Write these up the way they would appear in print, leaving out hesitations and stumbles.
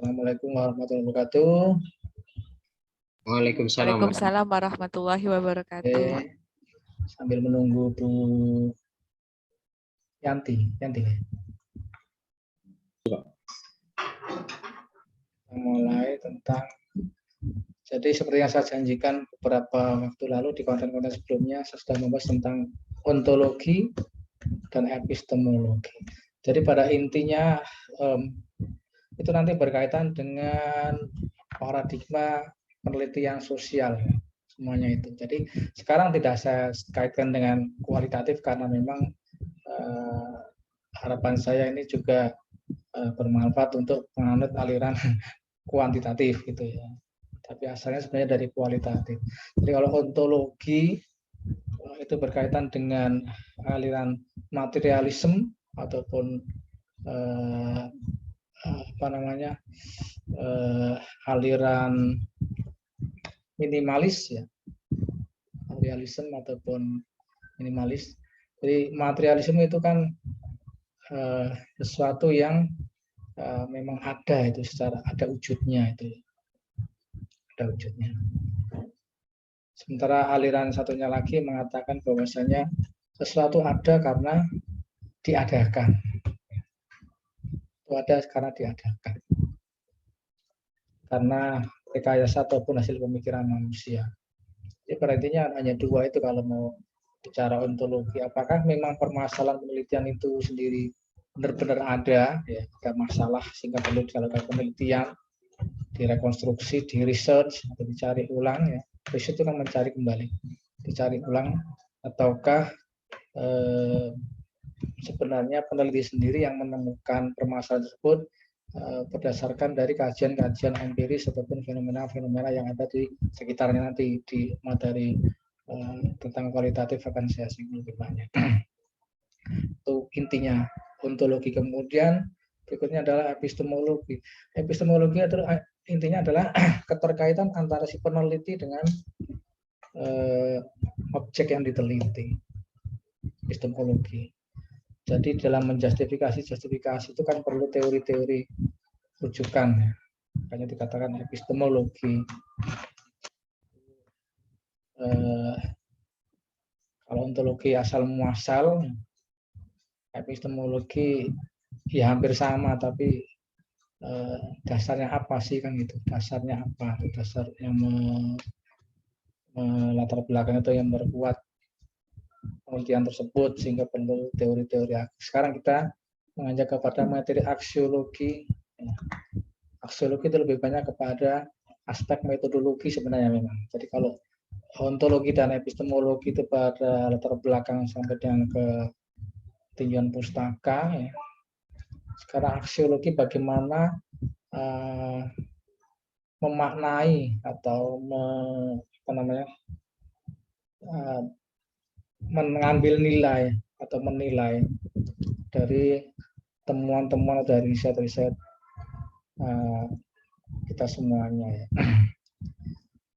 Assalamualaikum warahmatullahi wabarakatuh. Waalaikumsalam. Waalaikumsalam warahmatullahi wabarakatuh. Sambil menunggu Bu Yanti. Mulai tentang, jadi seperti yang saya janjikan beberapa waktu lalu di konten-konten sebelumnya, saya sudah membahas tentang ontologi dan epistemologi. Jadi pada intinya itu nanti berkaitan dengan paradigma penelitian sosial, semuanya itu. Jadi sekarang tidak saya kaitkan dengan kualitatif karena memang harapan saya ini juga bermanfaat untuk menganut aliran kuantitatif gitu ya. Tapi asalnya sebenarnya dari kualitatif. Jadi kalau ontologi itu berkaitan dengan aliran materialisme ataupun aliran minimalis ya, materialisme ataupun minimalis. Jadi materialisme itu kan sesuatu yang memang ada itu secara ada wujudnya itu, ada wujudnya. Sementara aliran satunya lagi mengatakan bahwasanya sesuatu ada karena diadakan. Itu ada karena diadakan. Karena rekayasa ataupun hasil pemikiran manusia. Jadi pada intinya hanya dua itu kalau mau bicara ontologi. Apakah memang permasalahan penelitian itu sendiri benar-benar ada, ya, ada masalah sehingga perlu dilakukan penelitian, direkonstruksi, di research atau dicari ulang ya. Research itu kan mencari kembali, dicari ulang, ataukah sebenarnya peneliti sendiri yang menemukan permasalahan tersebut berdasarkan dari kajian-kajian empiris ataupun fenomena-fenomena yang ada di sekitarnya. Nanti di materi tentang kualitatif akan saya singgung lebih banyak. Itu intinya ontologi. Kemudian berikutnya adalah epistemologi. Epistemologi adalah intinya adalah keterkaitan antara si peneliti dengan objek yang diteliti. Epistemologi. Jadi dalam menjustifikasi itu kan perlu teori-teori rujukan, makanya dikatakan epistemologi. Kalau ontologi asal muasal, epistemologi ya hampir sama, tapi dasarnya apa sih kan gitu? Dasarnya apa? Dasar yang latar belakang itu yang berkuat penelitian tersebut sehingga perlu teori-teori. Sekarang kita mengajak kepada materi aksiologi. Aksiologi itu lebih banyak kepada aspek metodologi sebenarnya memang. Jadi kalau ontologi dan epistemologi itu pada latar belakang sampai dengan ke tinjauan pustaka. Ya. Sekarang aksiologi bagaimana memaknai atau mengambil nilai atau menilai dari temuan-temuan dari riset-riset kita semuanya ya.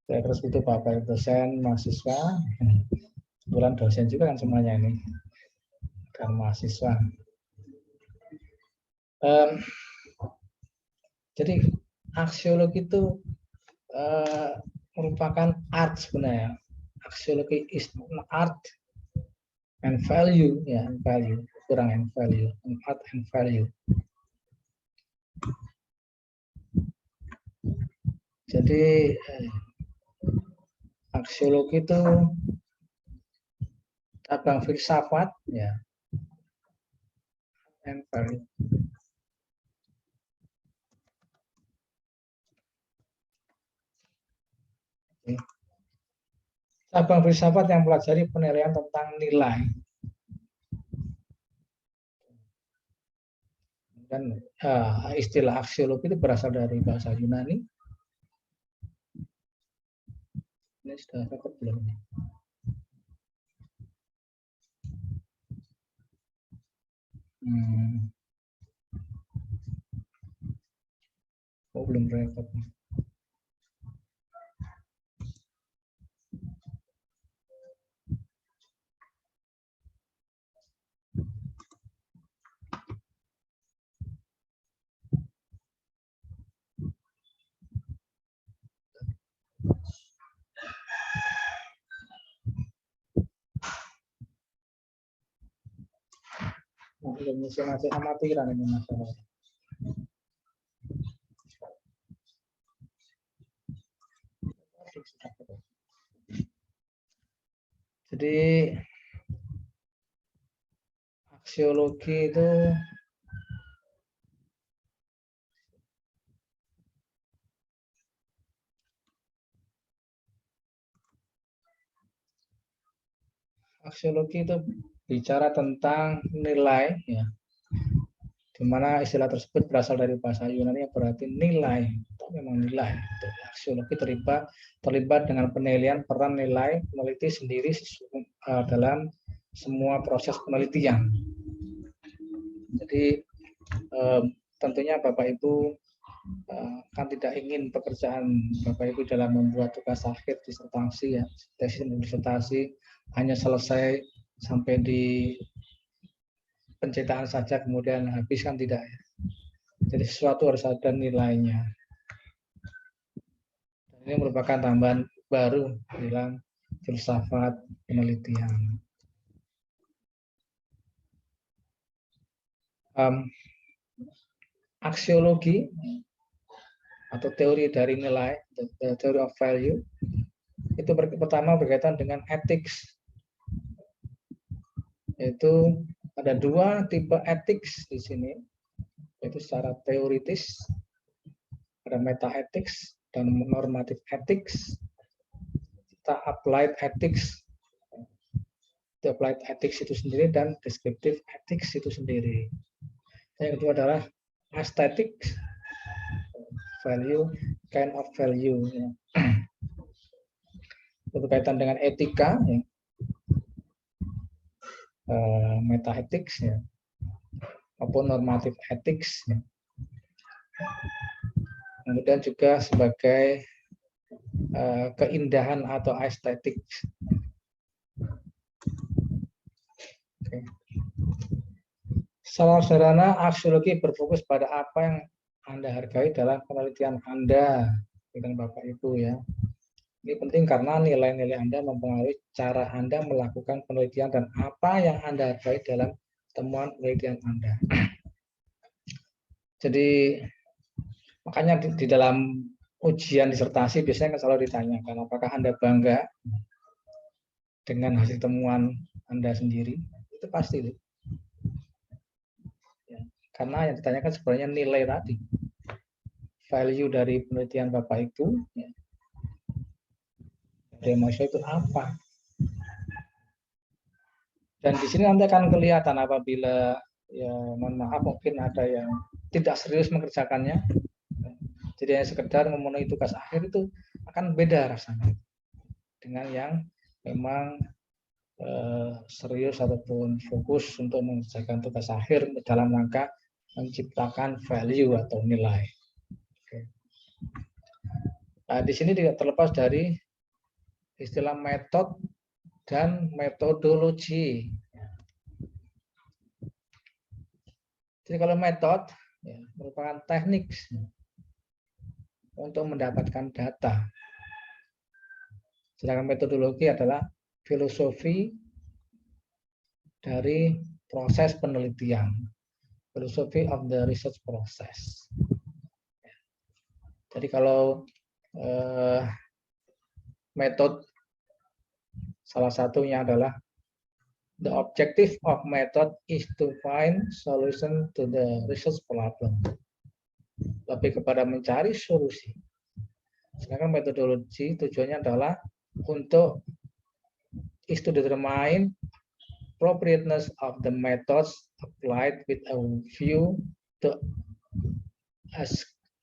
Terus itu Bapak dosen, mahasiswa, kebetulan dosen juga kan semuanya ini, dan mahasiswa. Jadi aksiologi itu merupakan art sebenarnya. Aksiologi is art and value, ya, and value, kurang and value, and art and value. Jadi aksiologi itu cabang filsafat, ya, and value. Cabang filsafat yang pelajari penilaian tentang nilai. Dan istilah aksiologi itu berasal dari bahasa Yunani. Ini sudah rekod belum? Oh, belum rekod. masih amatiran ini masalah. Jadi aksiologi itu bicara tentang nilai, ya, di mana istilah tersebut berasal dari bahasa Yunani yang berarti nilai. Itu memang nilai. Aksiologi terlibat dengan penilaian peran nilai peneliti sendiri dalam semua proses penelitian. Jadi tentunya Bapak Ibu kan tidak ingin pekerjaan Bapak Ibu dalam membuat tugas akhir disertasi, ya, tesis disertasi hanya selesai sampai di pencetakan saja kemudian habis, kan tidak, ya. Jadi sesuatu harus ada nilainya. Ini merupakan tambahan baru dalam filsafat penelitian. Aksiologi atau teori dari nilai, the theory of value, itu pertama berkaitan dengan ethics. Itu ada dua tipe ethics di sini, yaitu secara teoritis, ada meta ethics dan normative ethics. Kita applied ethics, applied ethics itu sendiri, dan descriptive ethics itu sendiri. Yang kedua adalah aesthetics, value, kind of value, ya. Berkaitan dengan etika, ya. Meta ethics, ya, maupun normative ethics, ya. Kemudian juga sebagai keindahan atau estetik. Okay. Secara sederhana, aksiologi berfokus pada apa yang Anda hargai dalam penelitian Anda dengan Bapak Ibu, ya. Ini penting karena nilai-nilai Anda mempengaruhi cara Anda melakukan penelitian dan apa yang Anda hargai dalam temuan penelitian Anda. Jadi makanya di dalam ujian disertasi biasanya selalu ditanyakan apakah Anda bangga dengan hasil temuan Anda sendiri. Itu pasti. Ya, karena yang ditanyakan sebenarnya nilai tadi. Value dari penelitian Bapak Ibu, ya. Dari mahasiswa itu apa? Dan di sini nanti akan kelihatan apabila, ya mohon maaf mungkin ada yang tidak serius mengerjakannya. Jadi hanya sekedar memenuhi tugas akhir, itu akan beda rasanya dengan yang memang serius ataupun fokus untuk mengerjakan tugas akhir dalam rangka menciptakan value atau nilai. Oke. Nah, di sini tidak terlepas dari istilah metode dan metodologi. Jadi kalau metode, ya, merupakan teknik untuk mendapatkan data. Sedangkan metodologi adalah filosofi dari proses penelitian. Philosophy of the research process. Jadi kalau metode, salah satunya adalah the objective of method is to find solution to the research problem. Lebih kepada mencari solusi. Sedangkan metodologi tujuannya adalah untuk is to determine appropriateness of the methods applied with a view to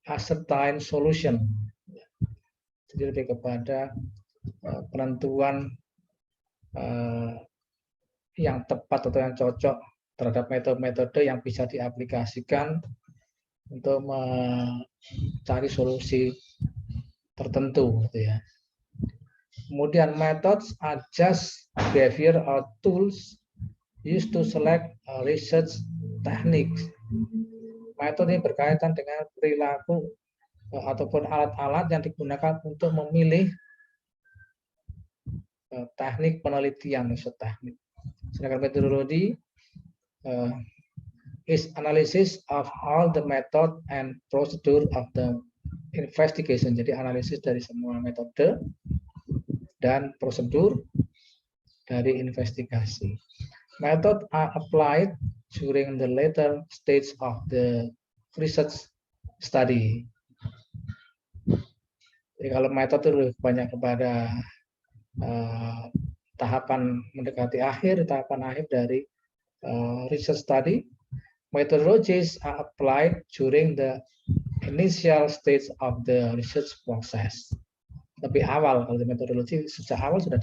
ascertain solution. Jadi lebih kepada penentuan yang tepat atau yang cocok terhadap metode-metode yang bisa diaplikasikan untuk mencari solusi tertentu, gitu ya. Kemudian methods are just behavior or tools used to select research techniques. Metode ini berkaitan dengan perilaku ataupun alat-alat yang digunakan untuk memilih teknik penelitian, riset teknik. Sedangkan metodologi is analysis of all the method and procedure of the investigation. Jadi analisis dari semua metode dan prosedur dari investigasi. Method are applied during the later stage of the research study. Jadi kalau metode lebih banyak kepada tahapan mendekati akhir, tahapan akhir dari research study. Methodologies are applied during the initial stage of the research process. Lebih awal, kalau metodologi sejak awal sudah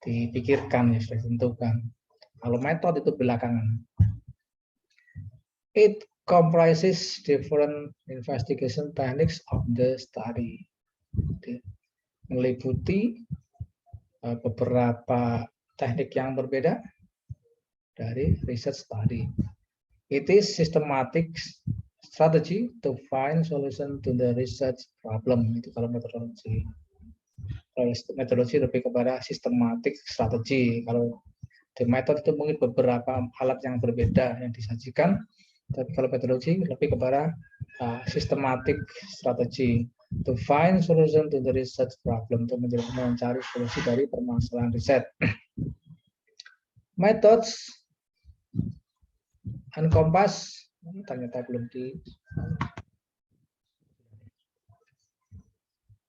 dipikirkan, ya, sudah ditentukan. Kalau metode itu belakangan. It comprises different investigation techniques of the study. Meliputi beberapa teknik yang berbeda dari research study. It is systematic strategy to find solution to the research problem. Itu kalau metodologi. Kalau metodologi lebih kepada systematic strategy. Kalau di metode itu mungkin beberapa alat yang berbeda yang disajikan. Tapi kalau metodologi lebih kepada systematic strategy to find solution to the research problem, untuk mencari solusi dari permasalahan riset. Methods encompass, ternyata belum di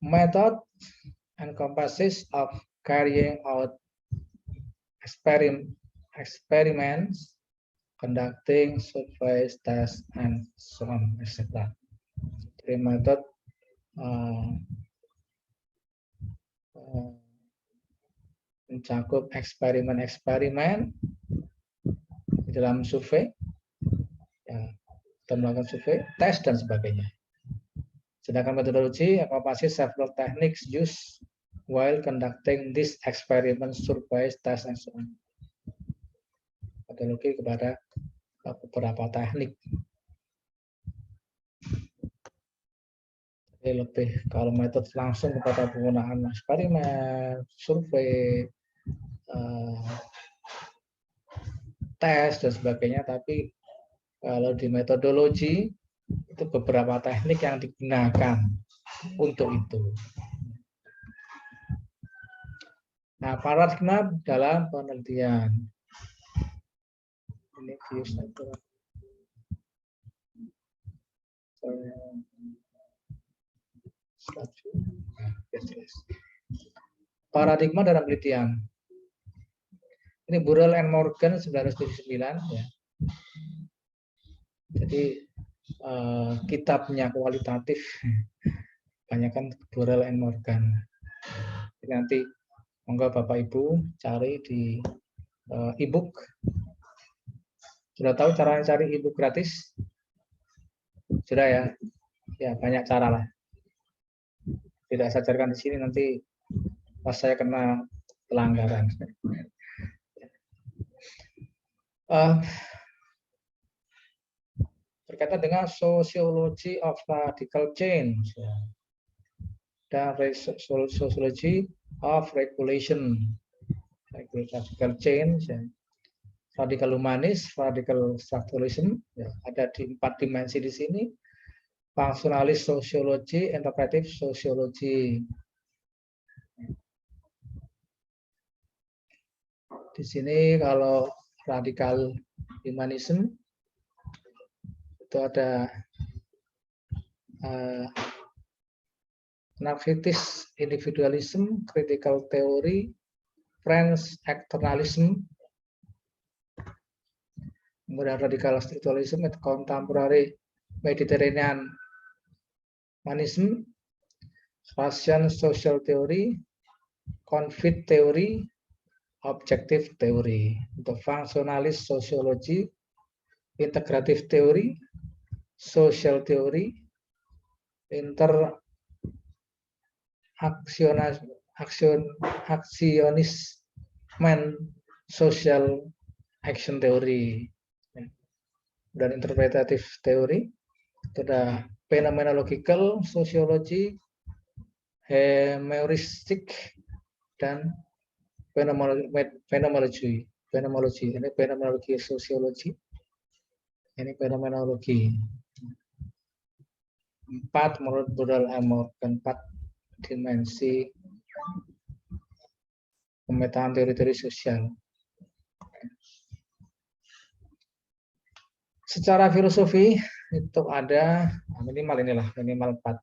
method encompasses of carrying out experiments, conducting surveys, tests, and so on, etc. Jadi metode mencakup eksperimen-eksperimen di dalam survei, ya, kita melakukan survei, tes, dan sebagainya. Sedangkan metodologi encompasses several techniques used while conducting this experiment, surveys, tests, and so on. Metodologi kepada beberapa teknik. Jadi lebih kalau metode langsung kepada penggunaan eksperimen, survei, tes, dan sebagainya. Tapi kalau di metodologi itu beberapa teknik yang digunakan untuk itu. Nah, paradigma dalam penelitian. Ini views itu. Paradigma dalam penelitian. Ini Burrell and Morgan 1979, ya. Jadi kitabnya kualitatif, banyak kan Burrell and Morgan. Jadi nanti monggo Bapak Ibu cari di e-book. Sudah tahu cara cari e-book gratis? Sudah ya? Ya, banyak cara lah. Tidak saya ajarkan di sini, nanti pas saya kena pelanggaran. Berkaitan dengan sociology of radical change, ya, dan sociology of regulation, radical change, ya, radical humanis, radical structuralism, ya, ada di 4 dimensi di sini. Functionalist sociology, interpretive sociology. Di sini kalau radikal humanism itu ada anarkistis individualism, critical theory, French externalism, kemudian radikal structuralism, contemporary Mediterranean humanism, Russian social theory, conflict theory, objective theory. Untuk functionalist sociology, integrative theory, social theory, actionism, social action theory, dan interpretative theory. Itu ada phenomenological sociology, heuristic, dan phenomenology. Ini phenomenologi sosiologi. Ini fenomenologi. 4 menurut Budal Morgan, 4 dimensi pemetaan teori-teori sosial. Secara filosofi itu ada minimal 4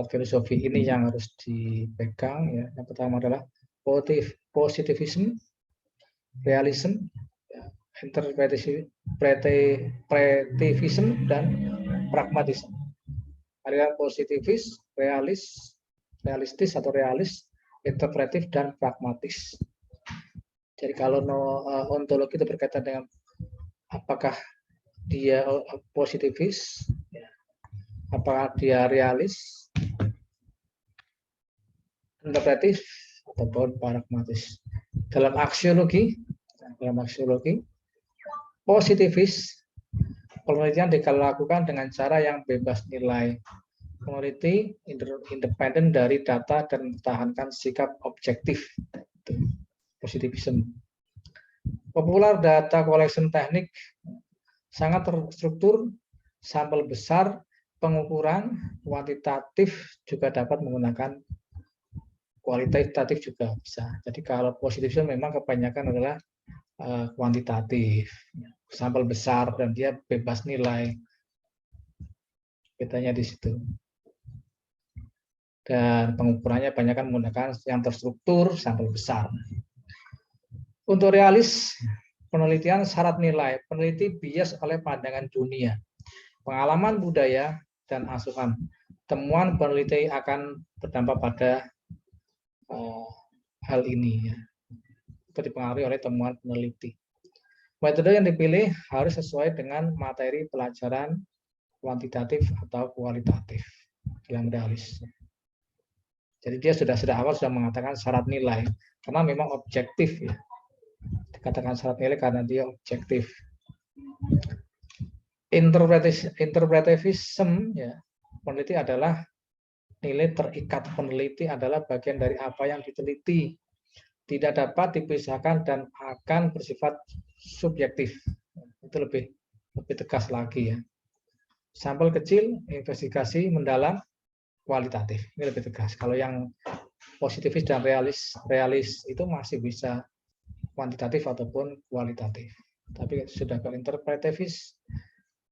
filosofi ini yang harus dipegang ya. Yang pertama adalah positivism, realism, interpretivism, dan pragmatisme. Ada positivis, realistis atau realis, interpretif, dan pragmatis. Jadi kalau ontologi itu berkaitan dengan apakah dia positivis, apakah dia realis, interpretif, ataupun pragmatis. Dalam aksiologi, positivis, penelitian dilakukan dengan cara yang bebas nilai. Peneliti independen dari data dan mempertahankan sikap objektif. Positivism. Popular data collection teknik sangat terstruktur, sampel besar, pengukuran kuantitatif juga dapat menggunakan kualitatif juga bisa. Jadi kalau positivism memang kebanyakan adalah kuantitatif, sampel besar dan dia bebas nilai. Bedanya di situ. Dan pengukurannya banyak kan menggunakan yang terstruktur, sampel besar. Untuk realis, penelitian syarat nilai. Peneliti bias oleh pandangan dunia, pengalaman budaya, dan asuhan. Temuan peneliti akan berdampak pada hal ini. Ya. Itu dipengaruhi oleh temuan peneliti. Metode yang dipilih harus sesuai dengan materi pelajaran kuantitatif atau kualitatif dalam realis. Jadi dia sudah awal sudah mengatakan syarat nilai karena memang objektif ya. Dikatakan syarat nilai karena dia objektif. Interpretivism ya, peneliti adalah nilai terikat. Peneliti adalah bagian dari apa yang diteliti, tidak dapat dipisahkan dan akan bersifat subjektif. Itu lebih tegas lagi ya. Sampel kecil, investigasi mendalam, kualitatif. Ini lebih tegas. Kalau yang positivis dan realis itu masih bisa kuantitatif ataupun kualitatif. Tapi sudah ke interpretivis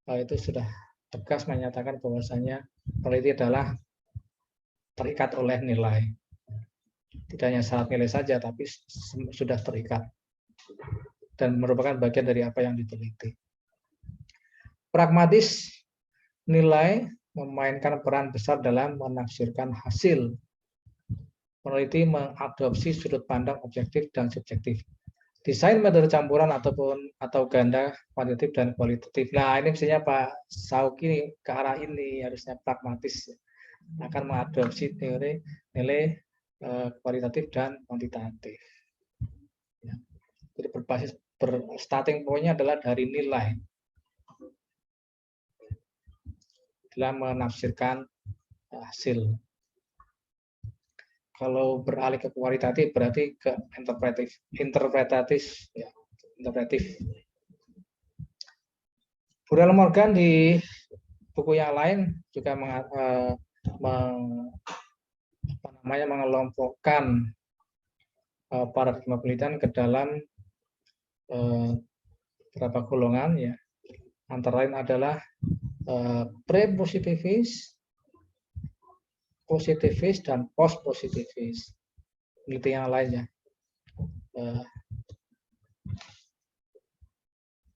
itu sudah tegas menyatakan bahwasanya peneliti adalah terikat oleh nilai. Tidak hanya syarat nilai saja, tapi sudah terikat dan merupakan bagian dari apa yang diteliti. Pragmatis, nilai memainkan peran besar dalam menafsirkan hasil. Peneliti mengadopsi sudut pandang objektif dan subjektif. Desain metode campuran atau ganda kuantitatif dan kualitatif. Nah, ini misalnya Pak Sauki ke arah ini harusnya pragmatis, akan mengadopsi teori nilai kualitatif dan kuantitatif. Ya. Jadi berbasis starting point-nya adalah dari nilai dalam menafsirkan hasil. Kalau beralih ke kualitatif berarti ke interpretatif. Budal Morgan di buku yang lain juga mengelompokkan paradigma penelitian ke dalam beberapa golongan ya. Antara lain adalah pre-positivis, positivis, dan post-positivis. Penelitian yang lainnya.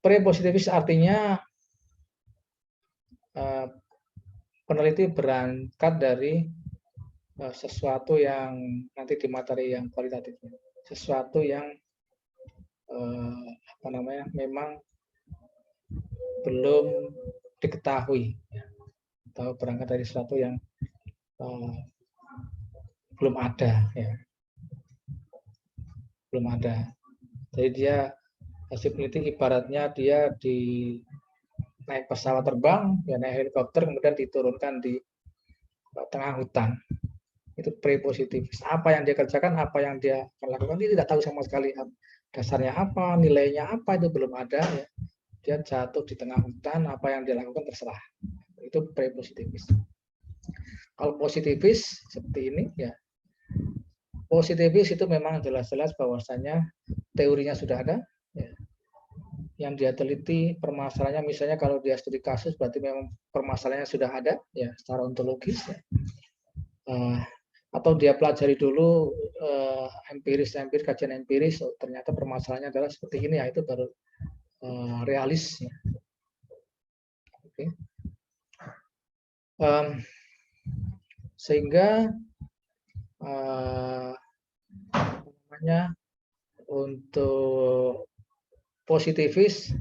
Pre-positivis artinya peneliti berangkat dari sesuatu yang nanti di materi yang kualitatif, sesuatu yang memang belum diketahui atau berangkat dari sesuatu yang belum ada ya. Belum ada. Jadi dia hasil peneliti ibaratnya dia naik pesawat terbang, ya naik helikopter kemudian diturunkan di tengah hutan. Itu pre-positif. Apa yang dia kerjakan, apa yang dia lakukan, dia tidak tahu sama sekali dasarnya apa, nilainya apa, itu belum ada ya. dia jatuh di tengah hutan, apa yang dia lakukan terserah. Itu pre-positivis. Kalau positivis seperti ini, ya positivis itu memang jelas-jelas bahwasanya teorinya sudah ada, ya. Yang dia teliti permasalahannya, misalnya kalau dia studi kasus berarti memang permasalahannya sudah ada, ya secara ontologis. Ya. Atau dia pelajari dulu empiris kajian empiris, oh, ternyata permasalahannya adalah seperti ini, ya itu baru realis. Ya. Oke. Sehingga namanya untuk positivis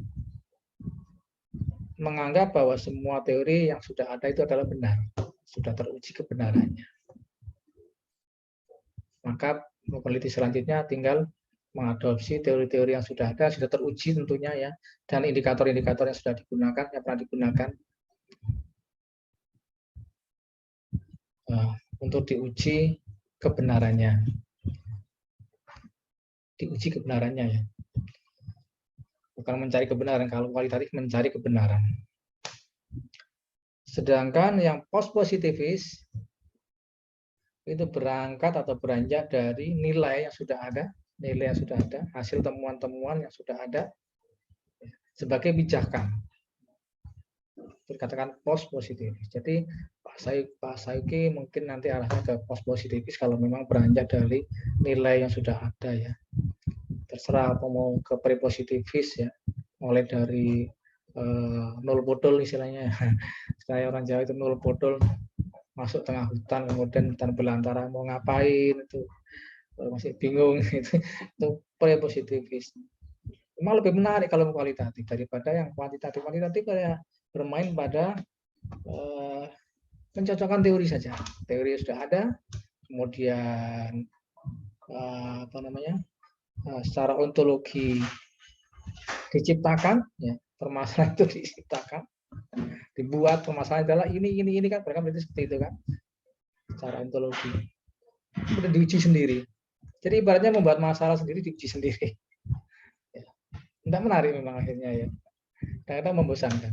menganggap bahwa semua teori yang sudah ada itu adalah benar, sudah teruji kebenarannya. Maka peneliti selanjutnya tinggal mengadopsi teori-teori yang sudah ada, sudah teruji tentunya ya, dan indikator-indikator yang sudah digunakan, yang pernah digunakan untuk diuji kebenarannya. Diuji kebenarannya ya. Bukan mencari kebenaran, kalau kualitatif mencari kebenaran. Sedangkan yang post-positivis itu berangkat atau beranjak dari nilai yang sudah ada, hasil temuan-temuan yang sudah ada sebagai pijakan. Dikatakan post-positivis. Jadi Pak Sayuki mungkin nanti arahnya ke post-positivis kalau memang beranjak dari nilai yang sudah ada ya. Terserah apa mau ke pre-positivis ya, mulai dari nol bodol istilahnya. Saya orang Jawa itu nol bodol, masuk tengah hutan, kemudian hutan belantara mau ngapain itu masih bingung itu pre-positivis. Memang lebih menarik kalau kualitatif daripada yang kuantitatif. Kuantitatif kayak bermain pada pencocokan teori saja. Teori sudah ada, kemudian secara ontologi diciptakan, ya, permasalahan itu diciptakan, dibuat permasalahan adalah ini kan, mereka berarti seperti itu kan, secara ontologi. Kemudian diuji sendiri. Jadi ibaratnya membuat masalah sendiri, diuji sendiri. Ya. Tidak menarik memang akhirnya ya. Kadang-kadang membosankan.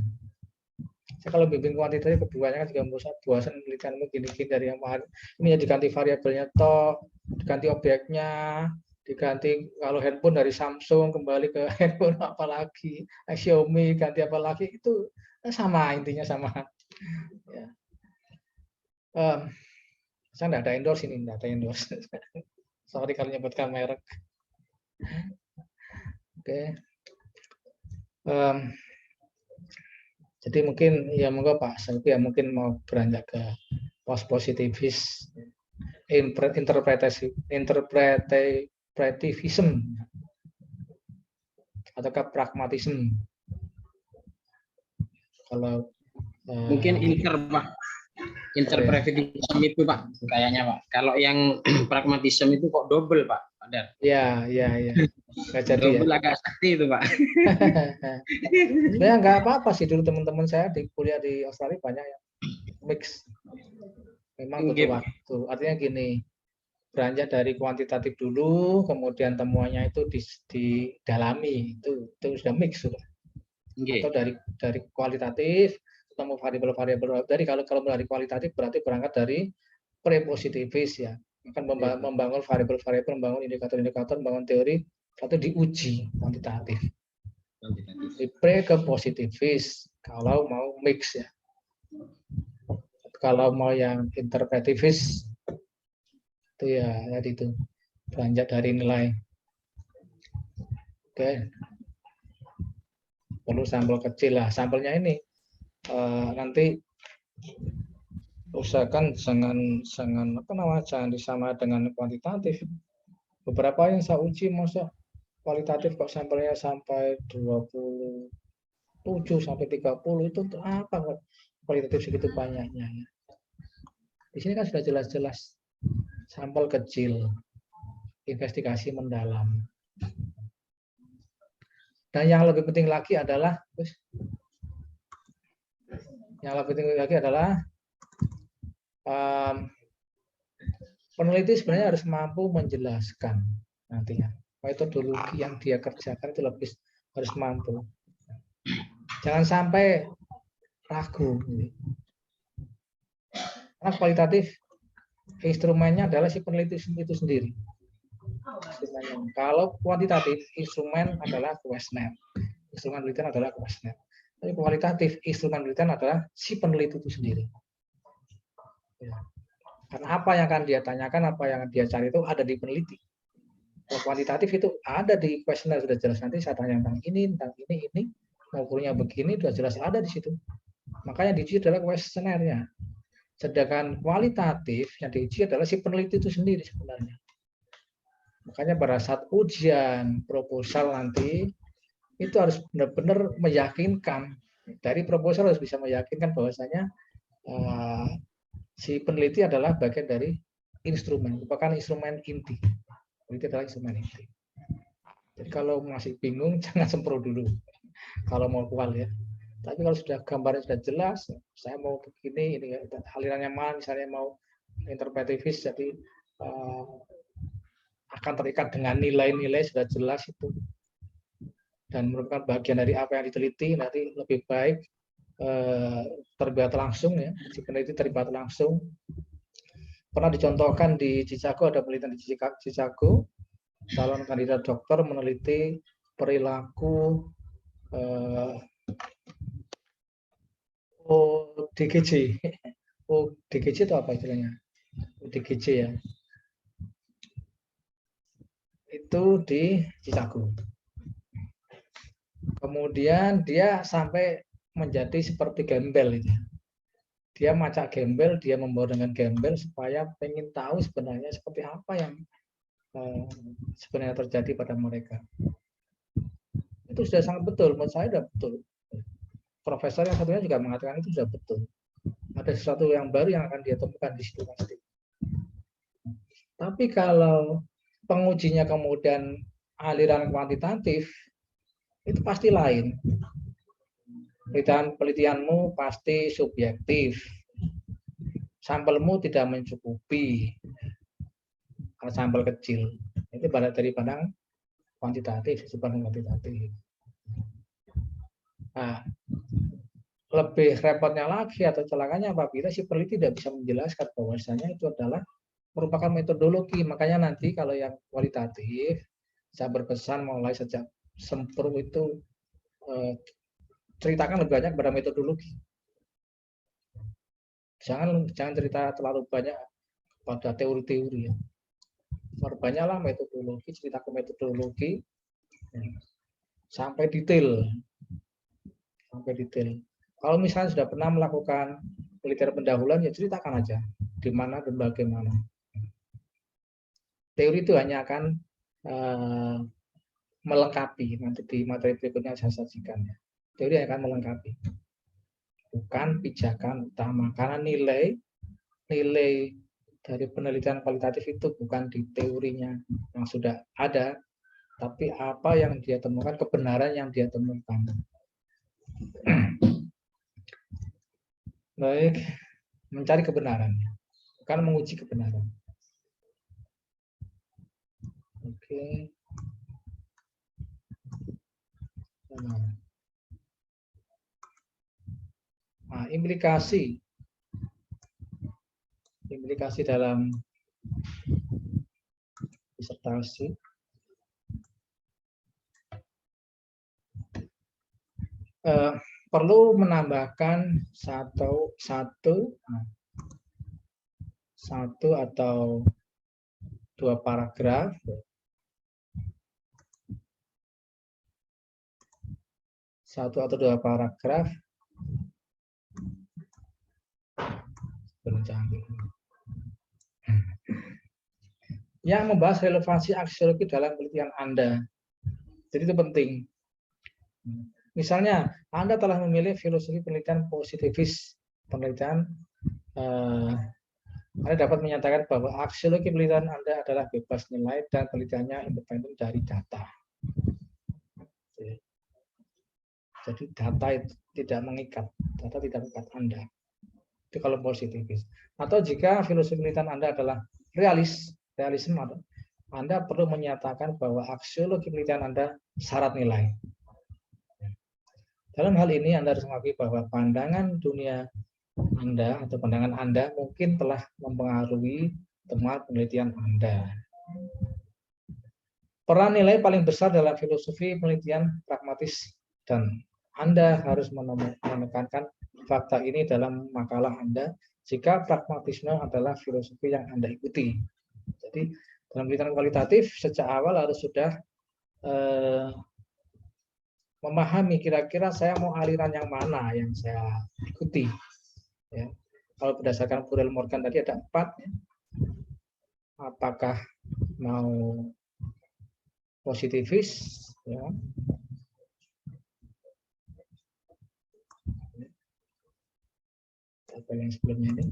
Saya kalau bimbing kuantitatif keduanya kan juga bosan penelitian gini-gini dari yang kemarin. Ini ya diganti variabelnya toh, diganti objeknya, diganti kalau handphone dari Samsung kembali ke handphone apalagi Xiaomi ganti apa lagi, itu sama, intinya sama. Ya. Saya tidak ada endorse ini, tidak ada endorse. Sorry kalau nyebutkan merek. Oke. Jadi mungkin ya monggo Pak Sayuki ya mungkin mau beranjak ke post positivis interpretivism atau ke pragmatisme. Kalau mungkin interpretivism itu Pak kayaknya Pak. Kalau yang pragmatisme itu kok double Pak. Ya. Nggak jadi double ya. Agak sakti itu Pak. Sebenarnya nggak apa-apa sih, dulu teman-teman saya di kuliah di Australia banyak yang mix. Memang butuh waktu. Artinya gini, beranjak dari kuantitatif dulu, kemudian temuannya itu didalami, itu sudah mix sudah. Atau dari kualitatif ketemu variabel-variabel. Jadi kalau dari kualitatif berarti berangkat dari pre-positivis ya, akan membangun variabel-variabel, membangun indikator-indikator, membangun teori, atau diuji kuantitatif. Di pre ke positivis kalau mau mix ya. Kalau mau yang interpretivis itu ya tadi itu beranjak dari nilai. Oke. Perlu sampel kecil lah. Sampelnya ini nanti usahakan jangan jangan disama dengan kuantitatif. Beberapa yang saya uji masa kualitatif kok sampelnya sampai 27 sampai 30, itu apa kok kualitatif segitu banyaknya ya. Di sini kan sudah jelas-jelas sampel kecil, investigasi mendalam. Dan yang lebih penting lagi adalah peneliti sebenarnya harus mampu menjelaskan nantinya metodologi yang dia kerjakan itu harus mampu. Jangan sampai ragu. Karena kualitatif instrumennya adalah si peneliti itu sendiri. Kalau kuantitatif instrumen adalah questionnaire. Instrumen penelitian adalah questionnaire. Tapi kualitatif instrumen penelitian adalah si peneliti itu sendiri. Ya. Karena apa yang akan dia tanyakan, apa yang dia cari itu ada di peneliti. Kalau kuantitatif itu ada di questionnaire sudah jelas. Nanti saya tanya tentang ini, ukurnya begini, sudah jelas ada di situ. Makanya diuji adalah questionnaire-nya. Sedangkan kualitatif yang diuji adalah si peneliti itu sendiri sebenarnya. Makanya pada saat ujian proposal nanti itu harus benar-benar meyakinkan. Dari proposal harus bisa meyakinkan bahwasanya si peneliti adalah bagian dari instrumen, merupakan instrumen inti. Peneliti adalah instrumen inti. Jadi kalau masih bingung jangan sempro dulu. Kalau mau kual ya. Tapi kalau sudah gambarnya sudah jelas, saya mau begini, ini alirannya mana, misalnya mau interpretivis, jadi akan terikat dengan nilai-nilai sudah jelas itu, dan merupakan bagian dari apa yang diteliti, nanti lebih baik terlibat langsung ya, si peneliti terlibat langsung. Pernah dicontohkan di Chicago, ada penelitian di Chicago, calon kandidat dokter meneliti perilaku ODGJ. ODGJ itu apa istilahnya? ODGJ ya. Itu di Chicago. Kemudian dia sampai menjadi seperti gembel itu. Dia macak gembel, dia membawa dengan gembel supaya pengen tahu sebenarnya seperti apa yang sebenarnya terjadi pada mereka. Itu sudah sangat betul, menurut saya sudah betul. Profesor yang satunya juga mengatakan itu sudah betul. Ada sesuatu yang baru yang akan dia temukan di situ pasti. Tapi kalau pengujinya kemudian aliran kuantitatif, itu pasti lain. Penelitianmu pasti subjektif. Sampelmu tidak mencukupi. Kalau sampel kecil. Itu dari pandang kuantitatif, pandang kuantitatif. Nah, lebih repotnya lagi atau celakanya apabila si peneliti tidak bisa menjelaskan bahwasanya itu adalah merupakan metodologi. Makanya nanti kalau yang kualitatif, saya berpesan mulai sejak sempro itu ceritakan lebih banyak pada metodologi. Jangan cerita terlalu banyak pada teori-teori ya. Perbanyaklah metodologi, cerita ke metodologi sampai detail. Kalau misalnya sudah pernah melakukan penelitian pendahuluan, ya ceritakan aja di mana dan bagaimana. Teori itu hanya akan melengkapi, nanti di materi berikutnya saya sajikan. Teori akan melengkapi, bukan pijakan utama. Karena nilai dari penelitian kualitatif itu bukan di teorinya yang sudah ada, tapi apa yang dia temukan, kebenaran yang dia temukan. Baik, mencari kebenarannya, bukan menguji kebenaran. Oke. Nah, implikasi dalam disertasi. Perlu menambahkan satu atau dua paragraf yang membahas relevansi aksiologi dalam penelitian Anda. Jadi itu penting. Misalnya, Anda telah memilih filosofi penelitian positivis, penelitian Anda dapat menyatakan bahwa aksiologi penelitian Anda adalah bebas nilai dan penelitiannya independen dari data. Jadi data itu tidak mengikat, Anda. Itu kalau positivis. Atau jika filosofi penelitian Anda adalah realisme, Anda perlu menyatakan bahwa aksiologi penelitian Anda syarat nilai. Dalam hal ini Anda harus mengakui bahwa pandangan dunia Anda atau pandangan Anda mungkin telah mempengaruhi temuan penelitian Anda. Peran nilai paling besar dalam filosofi penelitian pragmatis, dan Anda harus menekankan fakta ini dalam makalah Anda jika pragmatisme adalah filosofi yang Anda ikuti. Jadi dalam penelitian kualitatif sejak awal harus sudah memahami kira-kira saya mau aliran yang mana yang saya ikuti. Ya. Kalau berdasarkan Burrell Morgan tadi ada 4. Ya. Apakah mau positivis? Ya. Apa yang sebelumnya ini?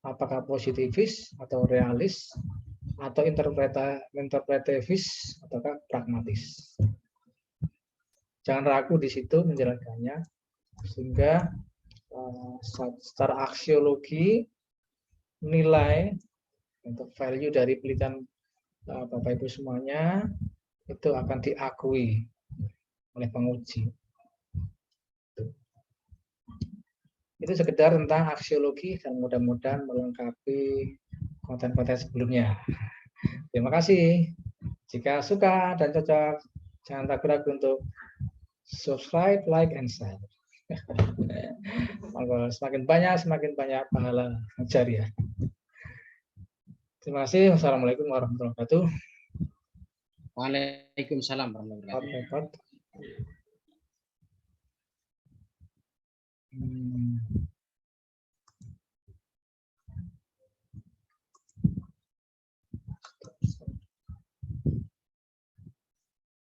Apakah positivis atau realis atau interpretivis ataukah pragmatis? Jangan ragu di situ menjalankannya, sehingga secara aksiologi nilai untuk value dari penelitian Bapak Ibu semuanya itu akan diakui oleh penguji. Itu sekedar tentang aksiologi dan mudah-mudahan melengkapi konten-konten sebelumnya. Terima kasih. Jika suka dan cocok, jangan ragu-ragu untuk subscribe, like, and share. Semakin banyak pahala jariah. Terima kasih. Wassalamualaikum warahmatullahi wabarakatuh. Waalaikumsalam warahmatullahi wabarakatuh.